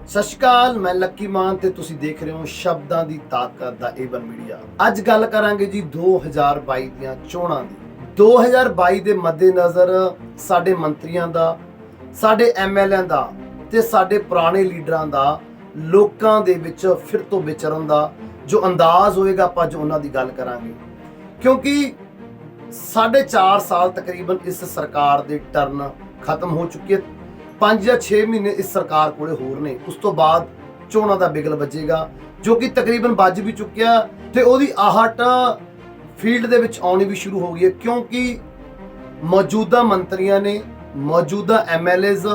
ਸਤਿ ਸ਼੍ਰੀ ਅਕਾਲ, ਮੈਂ ਲੱਕੀ ਮਾਨ ਤੇ ਤੁਸੀਂ ਦੇਖ ਰਹੇ ਹੋ ਸ਼ਬਦਾਂ ਦੀ ਤਾਕਤ ਦਾ ਏਵਨ ਮੀਡੀਆ। ਅੱਜ ਗੱਲ ਕਰਾਂਗੇ ਜੀ 2022 ਦੀਆਂ ਚੋਣਾਂ ਦੀ। 2022 ਦੇ ਮੱਦੇਨਜ਼ਰ ਸਾਡੇ ਮੰਤਰੀਆਂ ਦਾ, ਸਾਡੇ ਐਮਐਲਏ ਦਾ ਤੇ ਸਾਡੇ ਪੁਰਾਣੇ ਲੀਡਰਾਂ ਦਾ ਲੋਕਾਂ ਦੇ ਵਿੱਚ ਫਿਰ ਤੋਂ ਵਿਚਰਨ ਦਾ ਜੋ ਅੰਦਾਜ਼ ਹੋਏਗਾ, ਆਪਾਂ ਜੋ ਉਹਨਾਂ ਦੀ ਗੱਲ ਕਰਾਂਗੇ। ਕਿਉਂਕਿ 4.5 ਸਾਲ ਤਕਰੀਬਨ ਇਸ ਸਰਕਾਰ ਦੇ ਟਰਨ ਖਤਮ ਹੋ ਚੁੱਕੀ ਹੈ। 5 ਜਾਂ 6 ਮਹੀਨੇ ਇਸ ਸਰਕਾਰ ਕੋਲੇ ਹੋਰ ਨੇ, ਉਸ ਤੋਂ ਬਾਅਦ ਚੋਣਾਂ ਦਾ ਬਿਗਲ ਵੱਜੇਗਾ, ਜੋ ਕਿ ਤਕਰੀਬਨ ਵੱਜ ਵੀ ਚੁੱਕਿਆ ਤੇ ਉਹਦੀ ਆਹਟ ਫੀਲਡ ਦੇ ਵਿੱਚ ਆਉਣੀ ਵੀ ਸ਼ੁਰੂ ਹੋ ਗਈ ਹੈ। ਕਿਉਂਕਿ ਮੌਜੂਦਾ ਮੰਤਰੀਆਂ ਨੇ, ਮੌਜੂਦਾ ਐਮਐਲਏਜ਼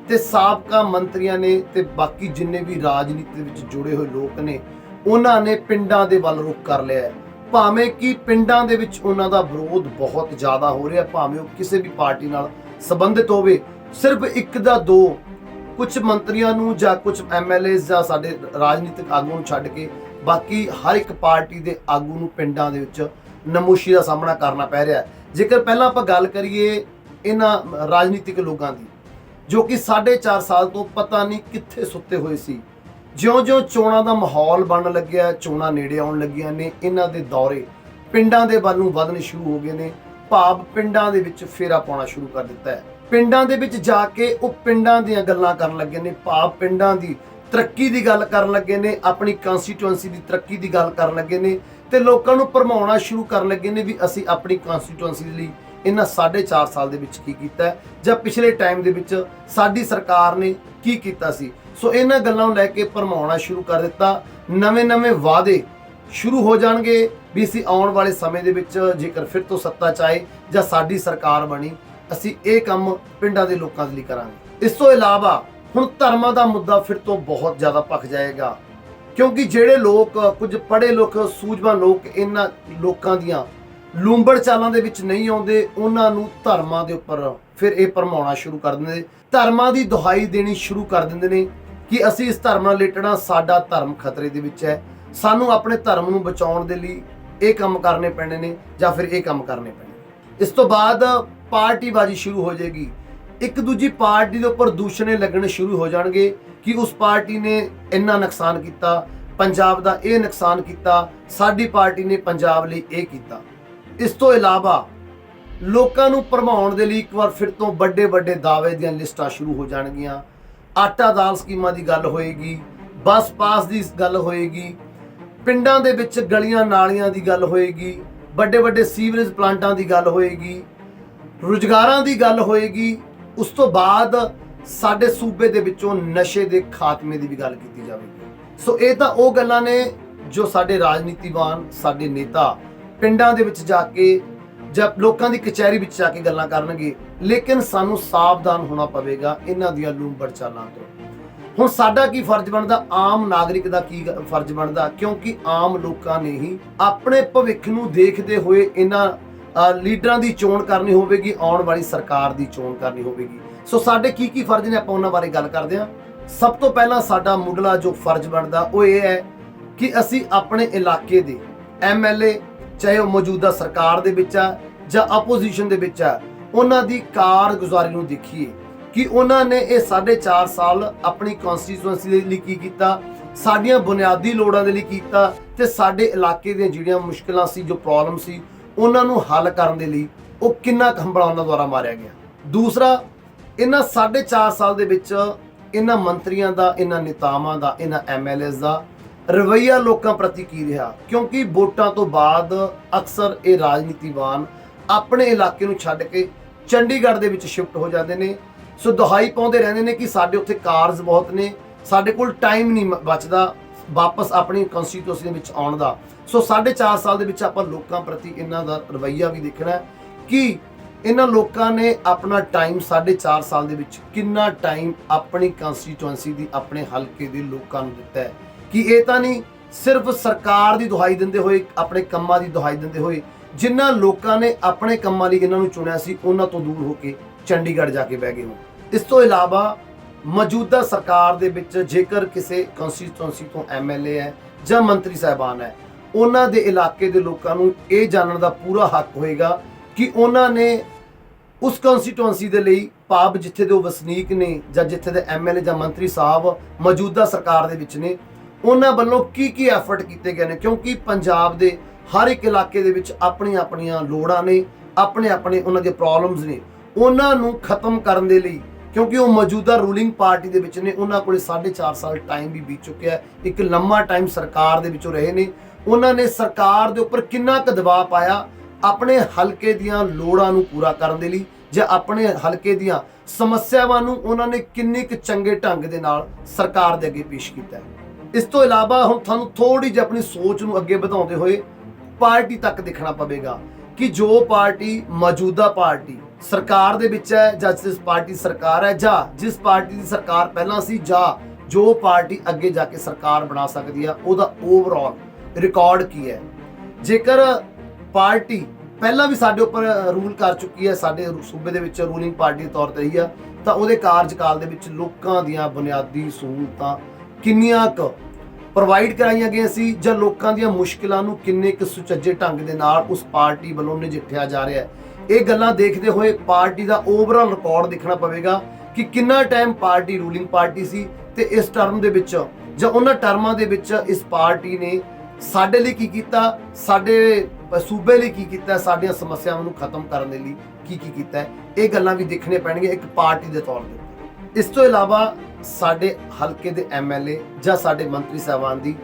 ਤੇ ਸਾਬਕਾ ਮੰਤਰੀਆਂ ਨੇ ਤੇ ਬਾਕੀ ਜਿੰਨੇ ਵੀ ਰਾਜਨੀਤੀ ਦੇ ਵਿੱਚ ਜੁੜੇ ਹੋਏ ਲੋਕ ਨੇ, ਉਹਨਾਂ ਨੇ ਪਿੰਡਾਂ ਦੇ ਵੱਲ ਰੁਖ ਕਰ ਲਿਆ ਹੈ। ਭਾਵੇਂ ਕਿ ਪਿੰਡਾਂ ਦੇ ਵਿੱਚ ਉਹਨਾਂ ਦਾ ਵਿਰੋਧ ਬਹੁਤ ਜ਼ਿਆਦਾ ਹੋ ਰਿਹਾ, ਭਾਵੇਂ ਉਹ ਕਿਸੇ ਵੀ ਪਾਰਟੀ ਨਾਲ ਸੰਬੰਧਿਤ ਹੋਵੇ, ਸਿਰਫ ਇੱਕ ਜਾਂ ਦੋ ਕੁਝ ਮੰਤਰੀਆਂ ਨੂੰ ਜਾਂ ਕੁਝ ਐਮਐਲਏਜ਼ ਜਾਂ ਸਾਡੇ ਰਾਜਨੀਤਿਕ ਆਗੂਆਂ ਨੂੰ ਛੱਡ ਕੇ ਬਾਕੀ ਹਰ ਇੱਕ ਪਾਰਟੀ ਦੇ ਆਗੂ ਨੂੰ ਪਿੰਡਾਂ ਦੇ ਵਿੱਚ ਨਮੋਸ਼ੀ ਦਾ ਸਾਹਮਣਾ ਕਰਨਾ ਪੈ ਰਿਹਾ ਹੈ। ਜੇਕਰ ਪਹਿਲਾਂ ਆਪਾਂ ਗੱਲ ਕਰੀਏ ਇਹਨਾਂ ਰਾਜਨੀਤਿਕ ਲੋਕਾਂ ਦੀ, ਜੋ ਕਿ 4.5 ਸਾਲ ਤੋਂ ਪਤਾ ਨਹੀਂ ਕਿੱਥੇ ਸੁੱਤੇ ਹੋਏ ਸੀ, ਜਿਉਂ-ਜਿਉਂ ਚੋਣਾਂ ਦਾ ਮਾਹੌਲ ਬਣਨ ਲੱਗਿਆ, ਚੋਣਾਂ ਨੇੜੇ ਆਉਣ ਲੱਗੀਆਂ ਨੇ, ਇਹਨਾਂ ਦੇ ਦੌਰੇ ਪਿੰਡਾਂ ਦੇ ਵੱਲ ਨੂੰ ਵਧਣੇ ਸ਼ੁਰੂ ਹੋ ਗਏ ਨੇ। ਭਾਵ ਪਿੰਡਾਂ ਦੇ ਵਿੱਚ ਫੇਰਾ ਪਾਉਣਾ ਸ਼ੁਰੂ ਕਰ ਦਿੱਤਾ ਹੈ। ਪਿੰਡਾਂ ਦੇ ਵਿੱਚ ਜਾ ਕੇ ਉਹ ਪਿੰਡਾਂ ਦੀਆਂ ਗੱਲਾਂ ਕਰਨ ਲੱਗੇ ਨੇ, ਭਾਵ ਪਿੰਡਾਂ ਦੀ ਤਰੱਕੀ ਦੀ ਗੱਲ ਕਰਨ ਲੱਗੇ ਨੇ, ਆਪਣੀ ਕੰਸਟੀਟੂਐਂਸੀ ਦੀ ਤਰੱਕੀ ਦੀ ਗੱਲ ਕਰਨ ਲੱਗੇ ਨੇ ਤੇ ਲੋਕਾਂ ਨੂੰ ਭਰਮਾਉਣਾ ਸ਼ੁਰੂ ਕਰਨ ਲੱਗੇ ਨੇ ਵੀ ਅਸੀਂ ਆਪਣੀ ਕੰਸਟੀਟੂਐਂਸੀ ਲਈ ਇਹਨਾਂ 4.5 ਸਾਲ ਦੇ ਵਿੱਚ ਕੀ ਕੀਤਾ ਹੈ ਜਾਂ ਪਿਛਲੇ ਟਾਈਮ ਦੇ ਵਿੱਚ ਸਾਡੀ ਸਰਕਾਰ ਨੇ ਕੀ ਕੀਤਾ ਸੀ। ਸੋ ਇਹਨਾਂ ਗੱਲਾਂ ਨੂੰ ਲੈ ਕੇ ਭਰਮਾਉਣਾ ਸ਼ੁਰੂ ਕਰ ਦਿੱਤਾ। ਨਵੇਂ ਵਾਅਦੇ ਸ਼ੁਰੂ ਹੋ ਜਾਣਗੇ ਵੀ ਅਸੀਂ ਆਉਣ ਵਾਲੇ ਸਮੇਂ ਦੇ ਵਿੱਚ ਜੇਕਰ ਫਿਰ ਤੋਂ ਸੱਤਾ 'ਚ ਆਏ ਜਾਂ ਸਾਡੀ ਸਰਕਾਰ ਬਣੀ, ਅਸੀਂ ਇਹ ਕੰਮ ਪਿੰਡਾਂ ਦੇ ਲੋਕਾਂ ਦੇ ਲਈ ਕਰਾਂਗੇ। ਇਸ ਤੋਂ ਇਲਾਵਾ ਹੁਣ ਧਰਮਾਂ ਦਾ ਮੁੱਦਾ ਫਿਰ ਤੋਂ ਬਹੁਤ ਜ਼ਿਆਦਾ ਭਖ ਜਾਏਗਾ, ਕਿਉਂਕਿ ਜਿਹੜੇ ਲੋਕ, ਕੁਝ ਪੜ੍ਹੇ ਲੋਕ, ਸੂਝਵਾਨ ਲੋਕ ਇਹਨਾਂ ਲੋਕਾਂ ਦੀਆਂ ਲੂੰਬੜ ਚਾਲਾਂ ਦੇ ਵਿੱਚ ਨਹੀਂ ਆਉਂਦੇ, ਉਹਨਾਂ ਨੂੰ ਧਰਮਾਂ ਦੇ ਉੱਪਰ ਫਿਰ ਇਹ ਭਰਮਾਉਣਾ ਸ਼ੁਰੂ ਕਰ ਦਿੰਦੇ ਨੇ, ਧਰਮਾਂ ਦੀ ਦੁਹਾਈ ਦੇਣੀ ਸ਼ੁਰੂ ਕਰ ਦਿੰਦੇ ਨੇ ਕਿ ਅਸੀਂ ਇਸ ਧਰਮ ਨਾਲ ਲੇਟਣਾ, ਸਾਡਾ ਧਰਮ ਖਤਰੇ ਦੇ ਵਿੱਚ ਹੈ, ਸਾਨੂੰ ਆਪਣੇ ਧਰਮ ਨੂੰ ਬਚਾਉਣ ਦੇ ਲਈ ਇਹ ਕੰਮ ਕਰਨੇ ਪੈਣੇ ਨੇ ਜਾਂ ਫਿਰ ਇਹ ਕੰਮ ਕਰਨੇ ਪੈਣੇ। ਇਸ ਤੋਂ ਬਾਅਦ ਪਾਰਟੀਬਾਜ਼ੀ ਸ਼ੁਰੂ ਹੋ ਜਾਏਗੀ, ਇੱਕ ਦੂਜੀ ਪਾਰਟੀ ਦੇ ਉੱਪਰ ਦੂਸ਼ਣੇ ਲੱਗਣੇ ਸ਼ੁਰੂ ਹੋ ਜਾਣਗੇ ਕਿ ਉਸ ਪਾਰਟੀ ਨੇ ਇੰਨਾ ਨੁਕਸਾਨ ਕੀਤਾ, ਪੰਜਾਬ ਦਾ ਇਹ ਨੁਕਸਾਨ ਕੀਤਾ, ਸਾਡੀ ਪਾਰਟੀ ਨੇ ਪੰਜਾਬ ਲਈ ਇਹ ਕੀਤਾ। ਇਸ ਤੋਂ ਇਲਾਵਾ ਲੋਕਾਂ ਨੂੰ ਭਰਮਾਉਣ ਦੇ ਲਈ ਇੱਕ ਵਾਰ ਫਿਰ ਤੋਂ ਵੱਡੇ ਦਾਅਵੇ ਦੀਆਂ ਲਿਸਟਾਂ ਸ਼ੁਰੂ ਹੋ ਜਾਣਗੀਆਂ। ਆਟਾ ਦਾਲ ਸਕੀਮਾਂ ਦੀ ਗੱਲ ਹੋਏਗੀ, ਬੱਸ ਪਾਸ ਦੀ ਗੱਲ ਹੋਏਗੀ, ਪਿੰਡਾਂ ਦੇ ਵਿੱਚ ਗਲੀਆਂ ਨਾਲੀਆਂ ਦੀ ਗੱਲ ਹੋਏਗੀ, ਵੱਡੇ ਸੀਵਰੇਜ ਪਲਾਂਟਾਂ ਦੀ ਗੱਲ ਹੋਏਗੀ, ਰੁਜ਼ਗਾਰਾਂ ਦੀ ਗੱਲ ਹੋਏਗੀ। ਉਸ ਤੋਂ ਬਾਅਦ ਸਾਡੇ ਸੂਬੇ ਦੇ ਵਿੱਚੋਂ ਨਸ਼ੇ ਦੇ ਖਾਤਮੇ ਦੀ ਵੀ ਗੱਲ ਕੀਤੀ ਜਾਵੇਗੀ। ਸੋ ਇਹ ਤਾਂ ਉਹ ਗੱਲਾਂ ਨੇ ਜੋ ਸਾਡੇ ਰਾਜਨੀਤੀਵਾਨ, ਸਾਡੇ ਨੇਤਾ ਪਿੰਡਾਂ ਦੇ ਵਿੱਚ ਜਾ ਕੇ ਜਾਂ ਲੋਕਾਂ ਦੀ ਕਚਹਿਰੀ ਵਿੱਚ ਜਾ ਕੇ ਗੱਲਾਂ ਕਰਨਗੇ, ਲੇਕਿਨ ਸਾਨੂੰ ਸਾਵਧਾਨ ਹੋਣਾ ਪਵੇਗਾ ਇਹਨਾਂ ਦੀਆਂ ਲੂੰਬੜ ਚਾਲਾਂ ਤੋਂ। ਹੁਣ ਸਾਡਾ ਕੀ ਫਰਜ਼ ਬਣਦਾ, ਆਮ ਨਾਗਰਿਕ ਦਾ ਕੀ ਫਰਜ਼ ਬਣਦਾ, ਕਿਉਂਕਿ ਆਮ ਲੋਕਾਂ ਨੇ ਹੀ ਆਪਣੇ ਭਵਿੱਖ ਨੂੰ ਦੇਖਦੇ ਹੋਏ ਇਹਨਾਂ ਲੀਡਰਾਂ ਦੀ ਚੋਣ ਕਰਨੀ ਹੋਵੇਗੀ, ਆਉਣ ਵਾਲੀ ਸਰਕਾਰ ਦੀ ਚੋਣ ਕਰਨੀ ਹੋਵੇਗੀ। ਸੋ ਸਾਡੇ ਕੀ ਫਰਜ਼ ਨੇ, ਆਪਾਂ ਉਹਨਾਂ ਬਾਰੇ ਗੱਲ ਕਰਦੇ ਹਾਂ। ਸਭ ਤੋਂ ਪਹਿਲਾਂ ਸਾਡਾ ਮੁੱਢਲਾ ਜੋ ਫਰਜ਼ ਬਣਦਾ ਉਹ ਇਹ ਹੈ ਕਿ ਅਸੀਂ ਆਪਣੇ ਇਲਾਕੇ ਦੇ ਐਮਐਲਏ, ਚਾਹੇ ਉਹ ਮੌਜੂਦਾ ਸਰਕਾਰ ਦੇ ਵਿੱਚ ਆ ਜਾਂ ਆਪੋਜੀਸ਼ਨ ਦੇ ਵਿੱਚ ਆ, ਉਹਨਾਂ ਦੀ ਕਾਰਗੁਜ਼ਾਰੀ ਨੂੰ ਦੇਖੀਏ ਕਿ ਉਹਨਾਂ ਨੇ ਇਹ 4.5 ਸਾਲ ਆਪਣੀ ਕੰਸਟੀਟੂਐਂਸੀ ਦੇ ਲਈ ਕੀ ਕੀਤਾ, ਸਾਡੀਆਂ ਬੁਨਿਆਦੀ ਲੋੜਾਂ ਦੇ ਲਈ ਕੀਤਾ ਤੇ ਸਾਡੇ ਇਲਾਕੇ ਦੀਆਂ ਜਿਹੜੀਆਂ ਮੁਸ਼ਕਲਾਂ ਸੀ, ਜੋ ਪ੍ਰੋਬਲਮ ਸੀ, ਉਹਨਾਂ ਨੂੰ ਹੱਲ ਕਰਨ ਦੇ ਲਈ ਉਹ ਕਿੰਨਾ ਹੰਭਲਾ ਉਹਨਾਂ ਦੁਆਰਾ ਮਾਰਿਆ ਗਿਆ। ਦੂਸਰਾ, ਇਹਨਾਂ 4.5 ਸਾਲ ਦੇ ਵਿੱਚ ਇਹਨਾਂ ਮੰਤਰੀਆਂ ਦਾ, ਇਹਨਾਂ ਨੇਤਾਵਾਂ ਦਾ, ਇਹਨਾਂ ਐਮਐਲਏਜ਼ ਦਾ ਰਵੱਈਆ ਲੋਕਾਂ ਪ੍ਰਤੀ ਕੀ ਰਿਹਾ, ਕਿਉਂਕਿ ਵੋਟਾਂ ਤੋਂ ਬਾਅਦ ਅਕਸਰ ਇਹ ਰਾਜਨੀਤੀਵਾਨ ਆਪਣੇ ਇਲਾਕੇ ਨੂੰ ਛੱਡ ਕੇ ਚੰਡੀਗੜ੍ਹ ਦੇ ਵਿੱਚ ਸ਼ਿਫਟ ਹੋ ਜਾਂਦੇ ਨੇ। ਸੋ ਦੁਹਾਈ ਪਾਉਂਦੇ ਰਹਿੰਦੇ ਨੇ ਕਿ ਸਾਡੇ ਉੱਥੇ ਕਾਰਜ ਬਹੁਤ ਨੇ, ਸਾਡੇ ਕੋਲ ਟਾਈਮ ਨਹੀਂ ਬਚਦਾ ਵਾਪਸ ਆਪਣੀ ਕੰਸਟੀਟੂਐਂਸੀ ਦੇ ਵਿੱਚ ਆਉਣ ਦਾ। ਸੋ 4.5 ਸਾਲ ਦੇ ਵਿੱਚ ਆਪਾਂ ਲੋਕਾਂ ਪ੍ਰਤੀ ਇਹਨਾਂ ਦਾ ਰਵੱਈਆ ਵੀ ਦੇਖਣਾ ਕਿ ਇਹਨਾਂ ਲੋਕਾਂ ਨੇ ਆਪਣਾ ਟਾਈਮ 4.5 ਸਾਲ ਦੇ ਵਿੱਚ ਕਿੰਨਾ ਟਾਈਮ ਆਪਣੀ ਕੰਸਟੀਟੂਐਂਸੀ ਦੀ, ਆਪਣੇ ਹਲਕੇ ਦੇ ਲੋਕਾਂ ਨੂੰ ਦਿੱਤਾ ਹੈ। ਕਿ ਇਹ ਤਾਂ ਨਹੀਂ ਸਿਰਫ ਸਰਕਾਰ ਦੀ ਦੁਹਾਈ ਦਿੰਦੇ ਹੋਏ, ਆਪਣੇ ਕੰਮਾਂ ਦੀ ਦੁਹਾਈ ਦਿੰਦੇ ਹੋਏ, ਜਿਨ੍ਹਾਂ ਲੋਕਾਂ ਨੇ ਆਪਣੇ ਕੰਮਾਂ ਲਈ ਇਹਨਾਂ ਨੂੰ ਚੁਣਿਆ ਸੀ, ਉਹਨਾਂ ਤੋਂ ਦੂਰ ਹੋ ਕੇ ਚੰਡੀਗੜ੍ਹ ਜਾ ਕੇ ਬਹਿ ਗਏ ਹੋ। ਇਸ ਤੋਂ ਇਲਾਵਾ ਮੌਜੂਦਾ ਸਰਕਾਰ ਦੇ ਵਿੱਚ ਜੇਕਰ ਕਿਸੇ ਕੰਸਟੀਟੂਐਂਸੀ ਤੋਂ ਐਮਐਲਏ ਹੈ ਜਾਂ ਮੰਤਰੀ ਸਾਹਿਬਾਨ ਹੈ, ਉਹਨਾਂ ਦੇ ਇਲਾਕੇ ਦੇ ਲੋਕਾਂ ਨੂੰ ਇਹ ਜਾਣਨ ਦਾ ਪੂਰਾ ਹੱਕ ਹੋਏਗਾ ਕਿ ਉਹਨਾਂ ਨੇ ਉਸ ਕਨਸਟੀਟੂਐਂਸੀ ਦੇ ਲਈ, ਭਾਵ ਜਿੱਥੇ ਦੇ ਉਹ ਵਸਨੀਕ ਨੇ ਜਾਂ ਜਿੱਥੇ ਦੇ ਐਮਐਲਏ ਜਾਂ ਮੰਤਰੀ ਸਾਹਿਬ ਮੌਜੂਦਾ ਸਰਕਾਰ ਦੇ ਵਿੱਚ ਨੇ, ਉਹਨਾਂ ਵੱਲੋਂ ਕੀ ਐਫਰਟ ਕੀਤੇ ਗਏ ਨੇ। ਕਿਉਂਕਿ ਪੰਜਾਬ ਦੇ ਹਰ ਇੱਕ ਇਲਾਕੇ ਦੇ ਵਿੱਚ ਆਪਣੀਆਂ ਲੋੜਾਂ ਨੇ, ਆਪਣੇ ਉਹਨਾਂ ਦੇ ਪ੍ਰੋਬਲਮਸ ਨੇ, ਉਹਨਾਂ ਨੂੰ ਖਤਮ ਕਰਨ ਦੇ ਲਈ, ਕਿਉਂਕਿ ਉਹ ਮੌਜੂਦਾ ਰੂਲਿੰਗ ਪਾਰਟੀ ਦੇ ਵਿੱਚ ਨੇ, ਉਹਨਾਂ ਕੋਲੇ 4.5 ਸਾਲ ਟਾਈਮ ਵੀ ਬੀਤ ਚੁੱਕਿਆ ਹੈ, ਇੱਕ ਲੰਮਾ ਟਾਈਮ ਸਰਕਾਰ ਦੇ ਵਿੱਚੋਂ ਰਹੇ ਨੇ। ਉਹਨਾਂ ਨੇ ਸਰਕਾਰ ਦੇ ਉੱਪਰ ਕਿੰਨਾ ਕੁ ਦਬਾਅ ਪਾਇਆ ਆਪਣੇ ਹਲਕੇ ਦੀਆਂ ਲੋੜਾਂ ਨੂੰ ਪੂਰਾ ਕਰਨ ਦੇ ਲਈ, ਜਾਂ ਆਪਣੇ ਹਲਕੇ ਦੀਆਂ ਸਮੱਸਿਆਵਾਂ ਨੂੰ ਉਹਨਾਂ ਨੇ ਕਿੰਨੇ ਕੁ ਚੰਗੇ ਢੰਗ ਦੇ ਨਾਲ ਸਰਕਾਰ ਦੇ ਅੱਗੇ ਪੇਸ਼ ਕੀਤਾ ਹੈ। ਇਸ ਤੋਂ ਇਲਾਵਾ ਹੁਣ ਤੁਹਾਨੂੰ ਥੋੜੀ ਜਿਹੀ ਆਪਣੀ ਸੋਚ ਨੂੰ ਅੱਗੇ ਵਧਾਉਂਦੇ ਹੋਏ ਪਾਰਟੀ ਤੱਕ ਦੇਖਣਾ ਪਵੇਗਾ ਕਿ ਜੋ ਪਾਰਟੀ ਮੌਜੂਦਾ ਪਾਰਟੀ ਸਰਕਾਰ ਦੇ ਵਿੱਚ ਹੈ, ਜਾਂ ਜਿਸ ਪਾਰਟੀ ਸਰਕਾਰ ਹੈ, ਜਾਂ ਜਿਸ ਪਾਰਟੀ ਦੀ ਸਰਕਾਰ ਪਹਿਲਾਂ ਸੀ, ਜਾਂ ਜੋ ਪਾਰਟੀ ਅੱਗੇ ਜਾ ਕੇ ਸਰਕਾਰ ਬਣਾ ਸਕਦੀ ਆ, ਉਹਦਾ ਓਵਰਆਲ ਰਿਕਾਰਡ ਕੀ ਹੈ। ਜੇਕਰ ਪਾਰਟੀ ਪਹਿਲਾਂ ਵੀ ਸਾਡੇ ਉੱਪਰ ਰੂਲ ਕਰ ਚੁੱਕੀ ਹੈ, ਸਾਡੇ ਸੂਬੇ ਦੇ ਵਿੱਚ ਰੂਲਿੰਗ ਪਾਰਟੀ ਦੇ ਤੌਰ ਤੇ ਰਹੀ ਆ, ਤਾਂ ਉਹਦੇ ਕਾਰਜਕਾਲ ਦੇ ਵਿੱਚ ਲੋਕਾਂ ਦੀਆਂ ਬੁਨਿਆਦੀ ਸਹੂਲਤਾਂ ਕਿੰਨੀਆਂ ਕੁ ਪ੍ਰੋਵਾਈਡ ਕਰਾਈਆਂ ਗਈਆਂ ਸੀ, ਜਾਂ ਲੋਕਾਂ ਦੀਆਂ ਮੁਸ਼ਕਿਲਾਂ ਨੂੰ ਕਿੰਨੇ ਕੁ ਸੁਚੱਜੇ ਢੰਗ ਦੇ ਨਾਲ ਉਸ ਪਾਰਟੀ ਵੱਲੋਂ ਨਜਿੱਠਿਆ ਜਾ ਰਿਹਾ ਹੈ। ਇਹ ਗੱਲਾਂ ਦੇਖਦੇ ਹੋਏ ਪਾਰਟੀ ਦਾ ਓਵਰਆਲ ਰਿਕਾਰਡ ਦੇਖਣਾ ਪਵੇਗਾ ਕਿ ਕਿੰਨਾ ਟਾਈਮ ਪਾਰਟੀ ਰੂਲਿੰਗ ਪਾਰਟੀ ਸੀ, ਤੇ ਇਸ ਟਰਮ ਦੇ ਵਿੱਚ ਜਾਂ ਉਹਨਾਂ ਟਰਮਾਂ ਦੇ ਵਿੱਚ ਇਸ ਪਾਰਟੀ ਨੇ ਸਾਡੇ ਲਈ ਕੀ ਕੀਤਾ, ਸਾਡੇ ਸੂਬੇ ਲਈ ਕੀ ਕੀਤਾ, ਸਾਡੀਆਂ ਸਮੱਸਿਆਵਾਂ ਨੂੰ ਖਤਮ ਕਰਨ ਦੇ ਲਈ ਕੀ ਕੀਤਾ ਹੈ। ਇਹ ਗੱਲਾਂ ਵੀ ਦੇਖਣੀਆਂ ਪੈਣਗੀਆਂ ਇੱਕ ਪਾਰਟੀ ਦੇ ਤੌਰ ਤੇ। ਇਸ ਤੋਂ ਇਲਾਵਾ ਸਾਡੇ ਹਲਕੇ ਦੇ ਐਮਐਲਏ ਜਾਂ ਸਾਡੇ ਮੰਤਰੀ ਸਾਹਿਬਾਨ ਦੀ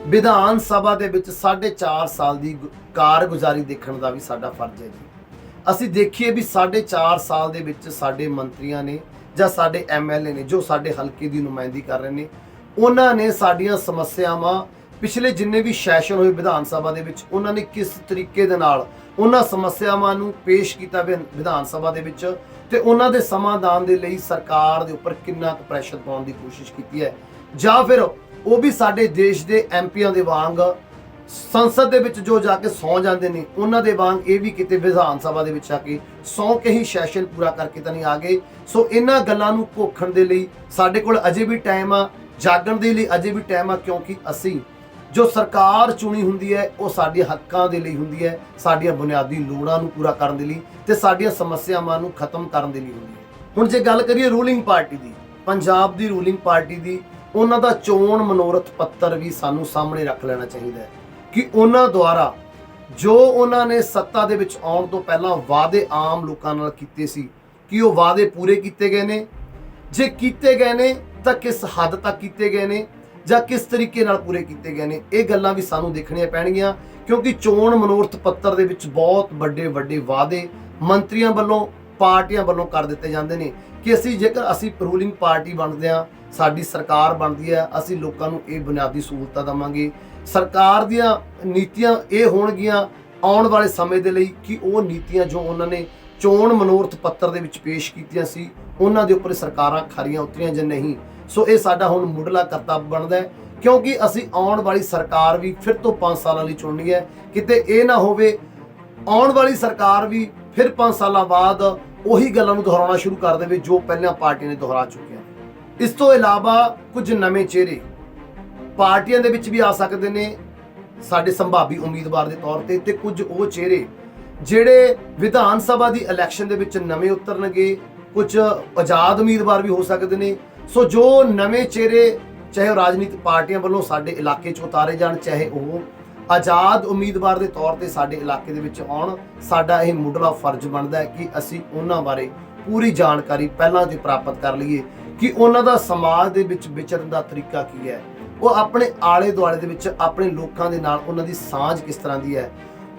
ਵਿਧਾਨ ਸਭਾ ਦੇ ਵਿੱਚ 4.5 ਸਾਲ ਦੀ ਕਾਰਗੁਜ਼ਾਰੀ ਦੇਖਣ ਦਾ ਵੀ ਸਾਡਾ ਫਰਜ਼ ਹੈ ਜੀ। ਅਸੀਂ ਦੇਖੀਏ ਵੀ 4.5 ਸਾਲ ਦੇ ਵਿੱਚ ਸਾਡੇ ਮੰਤਰੀਆਂ ਨੇ ਜਾਂ ਸਾਡੇ ਐਮਐਲਏ ਨੇ ਜੋ ਸਾਡੇ ਹਲਕੇ ਦੀ ਨੁਮਾਇੰਦਗੀ ਕਰ ਰਹੇ ਨੇ, ਉਹਨਾਂ ਨੇ ਸਾਡੀਆਂ ਸਮੱਸਿਆਵਾਂ ਪਿਛਲੇ ਜਿੰਨੇ ਵੀ ਸੈਸ਼ਨ ਹੋਏ ਵਿਧਾਨ ਸਭਾ ਦੇ ਵਿੱਚ, ਉਹਨਾਂ ਨੇ ਕਿਸ ਤਰੀਕੇ ਦੇ ਨਾਲ ਉਹਨਾਂ ਸਮੱਸਿਆਵਾਂ ਨੂੰ ਪੇਸ਼ ਕੀਤਾ ਵਿਧਾਨ ਸਭਾ ਦੇ ਵਿੱਚ, ਤੇ ਉਹਨਾਂ ਦੇ ਸਮਾਧਾਨ ਦੇ ਲਈ ਸਰਕਾਰ ਦੇ ਉੱਪਰ ਕਿੰਨਾ ਕੁ ਪ੍ਰੈਸ਼ਰ ਪਾਉਣ ਦੀ ਕੋਸ਼ਿਸ਼ ਕੀਤੀ ਹੈ, ਜਾਂ ਫਿਰ ਉਹ ਵੀ ਸਾਡੇ ਦੇਸ਼ ਦੇ ਐਮਪੀਆਂ ਦੇ ਵਾਂਗ ਸੰਸਦ ਦੇ ਵਿੱਚ ਜੋ ਜਾ ਕੇ ਸੌਂ ਜਾਂਦੇ ਨੇ, ਉਹਨਾਂ ਦੇ ਵਾਂਗ ਇਹ ਵੀ ਕਿਤੇ ਵਿਧਾਨ ਸਭਾ ਦੇ ਵਿੱਚ ਆ ਕੇ ਸੌਂ ਕੇ ਹੀ ਸੈਸ਼ਨ ਪੂਰਾ ਕਰਕੇ ਤਾਂ ਨਹੀਂ ਆ ਗਏ। ਸੋ ਇਹਨਾਂ ਗੱਲਾਂ ਨੂੰ ਘੋਖਣ ਦੇ ਲਈ ਸਾਡੇ ਕੋਲ ਅਜੇ ਵੀ ਟਾਈਮ ਆ, ਜਾਗਣ ਦੇ ਲਈ ਅਜੇ ਵੀ ਟਾਈਮ ਆ, ਕਿਉਂਕਿ ਅਸੀਂ ਜੋ ਸਰਕਾਰ ਚੁਣੀ ਹੁੰਦੀ ਹੈ ਉਹ ਸਾਡੇ ਹੱਕਾਂ ਦੇ ਲਈ ਹੁੰਦੀ ਹੈ, ਸਾਡੀਆਂ ਬੁਨਿਆਦੀ ਲੋੜਾਂ ਨੂੰ ਪੂਰਾ ਕਰਨ ਦੇ ਲਈ ਤੇ ਸਾਡੀਆਂ ਸਮੱਸਿਆਵਾਂ ਨੂੰ ਖਤਮ ਕਰਨ ਦੇ ਲਈ ਹੁੰਦੀ ਹੈ। ਹੁਣ ਜੇ ਗੱਲ ਕਰੀਏ ਰੂਲਿੰਗ ਪਾਰਟੀ ਦੀ, ਪੰਜਾਬ ਦੀ ਰੂਲਿੰਗ ਪਾਰਟੀ ਦੀ, ਉਹਨਾਂ ਦਾ ਚੋਣ ਮਨੋਰਥ ਪੱਤਰ ਵੀ ਸਾਨੂੰ ਸਾਹਮਣੇ ਰੱਖ ਲੈਣਾ ਚਾਹੀਦਾ ਹੈ ਕਿ ਉਹਨਾਂ ਦੁਆਰਾ ਜੋ ਉਹਨਾਂ ਨੇ ਸੱਤਾ ਦੇ ਵਿੱਚ ਆਉਣ ਤੋਂ ਪਹਿਲਾਂ ਵਾਅਦੇ ਆਮ ਲੋਕਾਂ ਨਾਲ ਕੀਤੇ ਸੀ, ਕਿ ਉਹ ਵਾਅਦੇ ਪੂਰੇ ਕੀਤੇ ਗਏ ਨੇ, ਜੇ ਕੀਤੇ ਗਏ ਨੇ ਤਾਂ ਕਿਸ ਹੱਦ ਤੱਕ ਕੀਤੇ ਗਏ ਨੇ, ਜਾਂ ਕਿਸ ਤਰੀਕੇ ਨਾਲ ਪੂਰੇ ਕੀਤੇ ਗਏ ਨੇ। ਇਹ ਗੱਲਾਂ ਵੀ ਸਾਨੂੰ ਦੇਖਣੀਆਂ ਪੈਣਗੀਆਂ, ਕਿਉਂਕਿ ਚੋਣ ਮਨੋਰਥ ਪੱਤਰ ਦੇ ਵਿੱਚ ਬਹੁਤ ਵੱਡੇ ਵਾਅਦੇ ਮੰਤਰੀਆਂ ਵੱਲੋਂ, ਪਾਰਟੀਆਂ ਵੱਲੋਂ ਕਰ ਦਿੱਤੇ ਜਾਂਦੇ ਨੇ ਕਿ ਜੇਕਰ ਅਸੀਂ ਰੂਲਿੰਗ ਪਾਰਟੀ ਬਣਦੇ ਹਾਂ, ਸਾਡੀ ਸਰਕਾਰ ਬਣਦੀ ਹੈ, ਅਸੀਂ ਲੋਕਾਂ ਨੂੰ ਇਹ ਬੁਨਿਆਦੀ ਸਹੂਲਤਾਂ ਦੇਵਾਂਗੇ, ਸਰਕਾਰ ਦੀਆਂ ਨੀਤੀਆਂ ਇਹ ਹੋਣਗੀਆਂ ਆਉਣ ਵਾਲੇ ਸਮੇਂ ਦੇ ਲਈ ਕਿ ਉਹ ਨੀਤੀਆਂ ਜੋ ਉਹਨਾਂ ਨੇ ਚੋਣ ਮਨੋਰਥ ਪੱਤਰ ਦੇ ਵਿੱਚ ਪੇਸ਼ ਕੀਤੀਆਂ ਸੀ, ਉਹਨਾਂ ਦੇ ਉੱਪਰ ਸਰਕਾਰਾਂ ਖਰੀਆਂ ਉਤਰੀਆਂ ਜਾਂ ਨਹੀਂ। ਸੋ ਇਹ ਸਾਡਾ ਹੁਣ ਮੁੱਢਲਾ ਕਰਤੱਵ ਬਣਦਾ ਹੈ, ਕਿਉਂਕਿ ਅਸੀਂ ਆਉਣ ਵਾਲੀ ਸਰਕਾਰ ਵੀ ਫਿਰ ਤੋਂ 5 ਸਾਲਾਂ ਲਈ ਚੁਣਨੀ ਹੈ। ਕਿਤੇ ਇਹ ਨਾ ਹੋਵੇ ਆਉਣ ਵਾਲੀ ਸਰਕਾਰ ਵੀ ਫਿਰ 5 ਸਾਲਾਂ ਬਾਅਦ ਉਹੀ ਗੱਲਾਂ ਨੂੰ ਦੁਹਰਾਉਣਾ ਸ਼ੁਰੂ ਕਰ ਦੇਵੇ ਜੋ ਪਹਿਲਾਂ ਪਾਰਟੀ ਨੇ ਦੁਹਰਾ ਚੁੱਕੀਆਂ। ਇਸ ਤੋਂ ਇਲਾਵਾ ਕੁਝ ਨਵੇਂ ਚਿਹਰੇ ਪਾਰਟੀਆਂ ਦੇ ਵਿੱਚ ਵੀ ਆ ਸਕਦੇ ਨੇ ਸਾਡੇ ਸੰਭਾਵੀ ਉਮੀਦਵਾਰ ਦੇ ਤੌਰ ਤੇ, ਤੇ ਕੁਝ ਉਹ ਚਿਹਰੇ ਜਿਹੜੇ ਵਿਧਾਨ ਸਭਾ ਦੀ ਇਲੈਕਸ਼ਨ ਦੇ ਵਿੱਚ ਨਵੇਂ ਉਤਰਨਗੇ, ਕੁਝ ਆਜ਼ਾਦ ਉਮੀਦਵਾਰ ਵੀ ਹੋ ਸਕਦੇ ਨੇ। ਸੋ ਜੋ ਨਵੇਂ ਚਿਹਰੇ ਚਾਹੇ ਉਹ ਰਾਜਨੀਤਿਕ ਪਾਰਟੀਆਂ ਵੱਲੋਂ ਸਾਡੇ ਇਲਾਕੇ 'ਚ ਉਤਾਰੇ ਜਾਣ, ਚਾਹੇ ਉਹ ਆਜ਼ਾਦ ਉਮੀਦਵਾਰ ਦੇ ਤੌਰ ਤੇ ਸਾਡੇ ਇਲਾਕੇ ਦੇ ਵਿੱਚ ਆਉਣ, ਸਾਡਾ ਇਹ ਮੁੱਢਲਾ ਫਰਜ਼ ਬਣਦਾ ਹੈ ਕਿ ਅਸੀਂ ਉਹਨਾਂ ਬਾਰੇ ਪੂਰੀ ਜਾਣਕਾਰੀ ਪਹਿਲਾਂ ਤੋਂ ਪ੍ਰਾਪਤ ਕਰ ਲਈਏ ਕਿ ਉਹਨਾਂ ਦਾ ਸਮਾਜ ਦੇ ਵਿੱਚ ਵਿਚਰਨ ਦਾ ਤਰੀਕਾ ਕੀ ਹੈ, ਉਹ ਆਪਣੇ ਆਲੇ ਦੁਆਲੇ ਦੇ ਵਿੱਚ ਆਪਣੇ ਲੋਕਾਂ ਦੇ ਨਾਲ ਉਹਨਾਂ ਦੀ ਸਾਂਝ ਕਿਸ ਤਰ੍ਹਾਂ ਦੀ ਹੈ,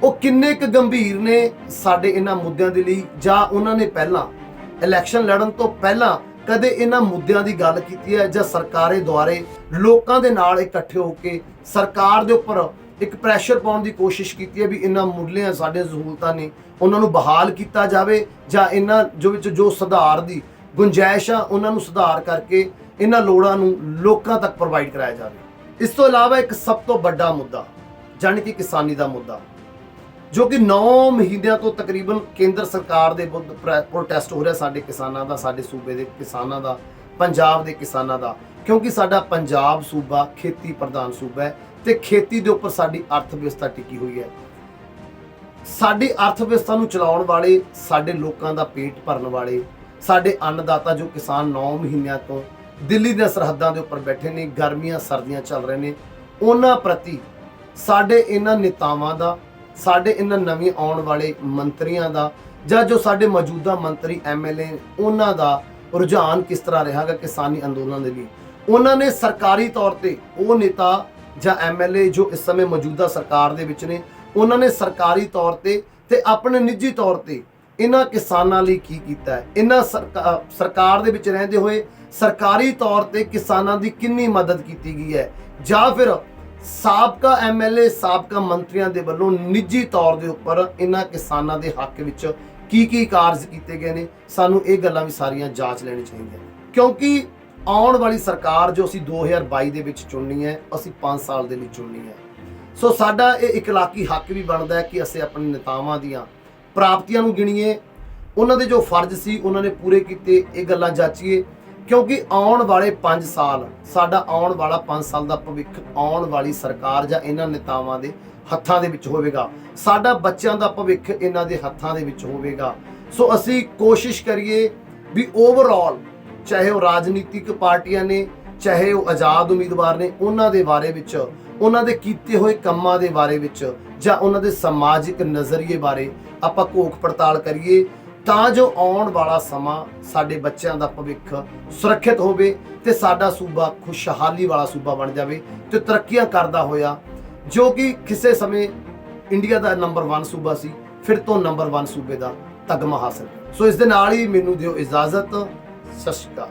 ਉਹ ਕਿੰਨੇ ਕੁ ਗੰਭੀਰ ਨੇ ਸਾਡੇ ਇਹਨਾਂ ਮੁੱਦਿਆਂ ਦੇ ਲਈ, ਜਾਂ ਉਹਨਾਂ ਨੇ ਪਹਿਲਾਂ ਇਲੈਕਸ਼ਨ ਲੜਨ ਤੋਂ ਪਹਿਲਾਂ ਕਦੇ ਇਹਨਾਂ ਮੁੱਦਿਆਂ ਦੀ ਗੱਲ ਕੀਤੀ ਹੈ, ਜਾਂ ਸਰਕਾਰੇ ਦੁਆਰੇ ਲੋਕਾਂ ਦੇ ਨਾਲ ਇਕੱਠੇ ਹੋ ਕੇ ਸਰਕਾਰ ਦੇ ਉੱਪਰ ਇੱਕ ਪ੍ਰੈਸ਼ਰ ਪਾਉਣ ਦੀ ਕੋਸ਼ਿਸ਼ ਕੀਤੀ ਹੈ ਵੀ ਇਹਨਾਂ ਮੁੱਢਲੀਆਂ ਸਾਡੇ ਸਹੂਲਤਾਂ ਨੇ ਉਹਨਾਂ ਨੂੰ ਬਹਾਲ ਕੀਤਾ ਜਾਵੇ, ਜਾਂ ਇਹਨਾਂ ਜੋ ਸੁਧਾਰ ਦੀ ਗੁੰਜਾਇਸ਼ ਆ ਉਹਨਾਂ ਨੂੰ ਸੁਧਾਰ ਕਰਕੇ ਇਹਨਾਂ ਲੋੜਾਂ ਨੂੰ ਲੋਕਾਂ ਤੱਕ ਪ੍ਰੋਵਾਈਡ ਕਰਾਇਆ ਜਾਵੇ। ਇਸ ਤੋਂ ਇਲਾਵਾ ਇੱਕ ਸਭ ਤੋਂ ਵੱਡਾ ਮੁੱਦਾ ਜਾਣੀ ਕਿ ਕਿਸਾਨੀ ਦਾ ਮੁੱਦਾ, ਜੋ ਕਿ 9 ਮਹੀਨਿਆਂ ਤੋਂ ਤਕਰੀਬਨ ਕੇਂਦਰ ਸਰਕਾਰ ਦੇ ਵਿਰੁੱਧ ਪ੍ਰੋਟੈਸਟ ਹੋ ਰਿਹਾ ਸਾਡੇ ਕਿਸਾਨਾਂ ਦਾ, ਸਾਡੇ ਸੂਬੇ ਦੇ ਕਿਸਾਨਾਂ ਦਾ, ਪੰਜਾਬ ਦੇ ਕਿਸਾਨਾਂ ਦਾ, ਕਿਉਂਕਿ ਸਾਡਾ ਪੰਜਾਬ ਸੂਬਾ ਖੇਤੀ ਪ੍ਰਧਾਨ ਸੂਬਾ ਹੈ ਤੇ ਖੇਤੀ ਦੇ ਉੱਪਰ ਸਾਡੀ ਅਰਥ ਵਿਵਸਥਾ ਟਿਕੀ ਹੋਈ ਹੈ। ਸਾਡੀ ਅਰਥ ਵਿਵਸਥਾ ਨੂੰ ਚਲਾਉਣ ਵਾਲੇ, ਸਾਡੇ ਲੋਕਾਂ ਦਾ ਪੇਟ ਭਰਨ ਵਾਲੇ, ਸਾਡੇ ਅੰਨਦਾਤਾ ਜੋ ਕਿਸਾਨ 9 ਮਹੀਨਿਆਂ ਤੋਂ ਦਿੱਲੀ ਦੀਆਂ ਸਰਹੱਦਾਂ ਦੇ ਉੱਪਰ ਬੈਠੇ ਨੇ, ਗਰਮੀਆਂ ਸਰਦੀਆਂ ਚੱਲ ਰਹੇ ਨੇ, ਉਹਨਾਂ ਪ੍ਰਤੀ ਸਾਡੇ ਇਹਨਾਂ ਨੇਤਾਵਾਂ ਦਾ, ਸਾਡੇ ਇਹਨਾਂ ਨਵੇਂ ਆਉਣ ਵਾਲੇ ਮੰਤਰੀਆਂ ਦਾ, ਜਾਂ ਜੋ ਸਾਡੇ ਮੌਜੂਦਾ ਮੰਤਰੀ ਐਮਐਲਏ, ਉਹਨਾਂ ਦਾ ਰੁਝਾਨ ਕਿਸ ਤਰ੍ਹਾਂ ਰਿਹਾਗਾ ਕਿਸਾਨੀ ਅੰਦੋਲਨ ਦੇ ਲਈ। ਉਹਨਾਂ ਨੇ ਸਰਕਾਰੀ ਤੌਰ ਤੇ, ਉਹ ਨੇਤਾ ਜਾਂ ਐਮਐਲਏ ਜੋ ਇਸ ਸਮੇਂ ਮੌਜੂਦਾ ਸਰਕਾਰ ਦੇ ਵਿੱਚ ਨੇ, ਉਹਨਾਂ ਨੇ ਸਰਕਾਰੀ ਤੌਰ ਤੇ ਆਪਣੇ ਨਿੱਜੀ ਤੌਰ ਤੇ ਇਹਨਾਂ ਕਿਸਾਨਾਂ ਲਈ ਕੀ ਕੀਤਾ ਹੈ। ਇਹਨਾਂ ਸਰਕਾਰ ਦੇ ਵਿੱਚ ਰਹਿੰਦੇ ਹੋਏ ਸਰਕਾਰੀ ਤੌਰ ਤੇ ਕਿਸਾਨਾਂ ਦੀ ਕਿੰਨੀ ਮਦਦ ਕੀਤੀ ਗਈ ਹੈ, ਜਾਂ ਫਿਰ ਸਾਬਕਾ ਐਮਐਲਏ, ਸਾਬਕਾ ਮੰਤਰੀਆਂ ਦੇ ਵੱਲੋਂ ਨਿੱਜੀ ਤੌਰ ਦੇ ਉੱਪਰ ਇਹਨਾਂ ਕਿਸਾਨਾਂ ਦੇ ਹੱਕ ਵਿੱਚ ਕੀ ਕਾਰਜ ਕੀਤੇ ਗਏ ਨੇ। ਸਾਨੂੰ ਇਹ ਗੱਲਾਂ ਵੀ ਸਾਰੀਆਂ ਜਾਂਚ ਲੈਣੀ ਚਾਹੀਦੀਆਂ, ਕਿਉਂਕਿ ਆਉਣ ਵਾਲੀ ਸਰਕਾਰ ਜੋ ਅਸੀਂ 2022 ਦੇ ਵਿੱਚ ਚੁਣਨੀ ਹੈ, ਅਸੀਂ 5 ਸਾਲ ਦੇ ਲਈ ਚੁਣਨੀ ਹੈ। ਸੋ ਸਾਡਾ ਇਹ ਇਕਲਾਕੀ ਹੱਕ ਵੀ ਬਣਦਾ ਹੈ ਕਿ ਅਸੀਂ ਆਪਣੇ ਨੇਤਾਵਾਂ ਦੀਆਂ ਪ੍ਰਾਪਤੀਆਂ ਨੂੰ ਗਿਣੀਏ, ਉਹਨਾਂ ਦੇ ਜੋ ਫਰਜ਼ ਸੀ ਉਹਨਾਂ ਨੇ ਪੂਰੇ ਕੀਤੇ, ਇਹ ਗੱਲਾਂ ਜਾਚੀਏ, ਕਿਉਂਕਿ ਆਉਣ ਵਾਲੇ 5 ਸਾਲ, ਸਾਡਾ ਆਉਣ ਵਾਲਾ 5 ਸਾਲ ਦਾ ਭਵਿੱਖ ਆਉਣ ਵਾਲੀ ਸਰਕਾਰ ਜਾਂ ਇਹਨਾਂ ਨੇਤਾਵਾਂ ਦੇ ਹੱਥਾਂ ਦੇ ਵਿੱਚ ਹੋਵੇਗਾ। ਸਾਡਾ ਬੱਚਿਆਂ ਦਾ ਭਵਿੱਖ ਇਹਨਾਂ ਦੇ ਹੱਥਾਂ ਦੇ ਵਿੱਚ ਹੋਵੇਗਾ। ਸੋ ਅਸੀਂ ਕੋਸ਼ਿਸ਼ ਕਰੀਏ ਵੀ ਓਵਰਆਲ, ਚਾਹੇ ਉਹ ਰਾਜਨੀਤਿਕ ਪਾਰਟੀਆਂ ਨੇ, ਚਾਹੇ ਉਹ ਆਜ਼ਾਦ ਉਮੀਦਵਾਰ ਨੇ, ਉਹਨਾਂ ਦੇ ਬਾਰੇ ਵਿੱਚ, ਉਹਨਾਂ ਦੇ ਕੀਤੇ ਹੋਏ ਕੰਮਾਂ ਦੇ ਬਾਰੇ ਵਿੱਚ, ਜਾਂ ਉਹਨਾਂ ਦੇ ਸਮਾਜਿਕ ਨਜ਼ਰੀਏ ਬਾਰੇ ਆਪਾਂ ਘੋਖ ਪੜਤਾਲ ਕਰੀਏ, ਤਾਂ ਜੋ ਆਉਣ ਵਾਲਾ ਸਮਾਂ ਸਾਡੇ ਬੱਚਿਆਂ ਦਾ ਭਵਿੱਖ ਸੁਰੱਖਿਅਤ ਹੋਵੇ ਤੇ ਸਾਡਾ ਸੂਬਾ ਖੁਸ਼ਹਾਲੀ ਵਾਲਾ ਸੂਬਾ ਬਣ ਜਾਵੇ ਤੇ ਤਰੱਕੀਆਂ ਕਰਦਾ ਹੋਇਆ, ਜੋ ਕਿ ਕਿਸੇ ਸਮੇਂ ਇੰਡੀਆ ਦਾ ਨੰਬਰ 1 ਸੂਬਾ ਸੀ, ਫਿਰ ਤੋਂ ਨੰਬਰ 1 ਸੂਬੇ ਦਾ ਤਗਮਾ ਹਾਸਲ। ਸੋ ਇਸ ਦੇ ਨਾਲ ਹੀ ਮੈਨੂੰ ਦਿਓ ਇਜਾਜ਼ਤ। ਸਤਿ ਸ਼੍ਰੀ ਅਕਾਲ।